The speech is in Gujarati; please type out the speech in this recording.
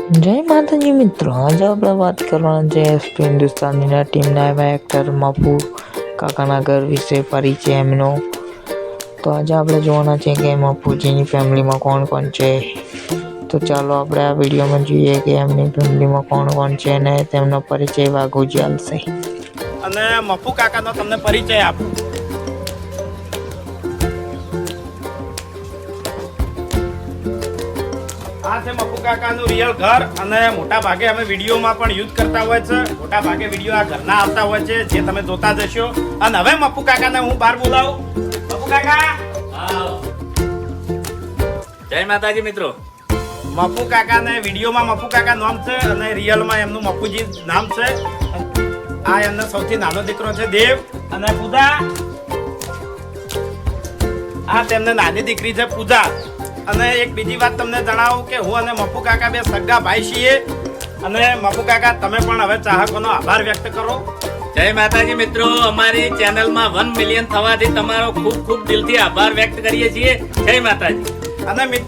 જય માતાજી મિત્રો, આજે આપણે વાત કરવાના છે એસપી હિન્દુસ્તાનીના ટીમના એવા એક્ટર મપુ કાકાના ઘર વિશે પરિચય એમનો. તો આજે આપણે જોવાના છે કે મપુજીની ફેમિલીમાં કોણ કોણ છે. તો ચાલો આપણે આ વિડીયોમાં જોઈએ કે એમની ફેમિલીમાં કોણ કોણ છે અને તેમનો પરિચય વાઘુજી આપશે. અને મપુ કાકાનો તમને પરિચય આપું. આ છે મપુ કાકાનું રિયલ ઘર અને મોટા ભાગે અમે વિડીયોમાં પણ યુઝ કરતા હોય છે. મોટા ભાગે વિડીયો આ ઘરના આવતા હોય છે જે તમે જોતા જશો. અને હવે મપુ કાકાને હું બહાર બોલાવું. મપુ કાકા, જય માતાજી મિત્રો. મપુ કાકાને વિડીયોમાં મપુ કાકા નામ છે અને રિયલમાં એમનું મપુજી નામ છે. આ એમનો સૌથી નાનો દીકરો છે દેવ અને પૂજા. આ તેમને નાની દીકરી છે પૂજા. અને એક બીજી વાત તમને જણાવું કે હું અને મપુ કાકા બે સગા ભાઈ છીએ. અને મપુ કાકા તમે પણ હવે ચાહકોનો આભાર વ્યક્ત કરો. જય માતાજી મિત્રો, અમારી ચેનલમાં 1 મિલિયન થવાથી તમારો ખૂબ ખૂબ દિલથી આભાર વ્યક્ત કરીએ છીએ. જય માતાજી. અને મિત્રો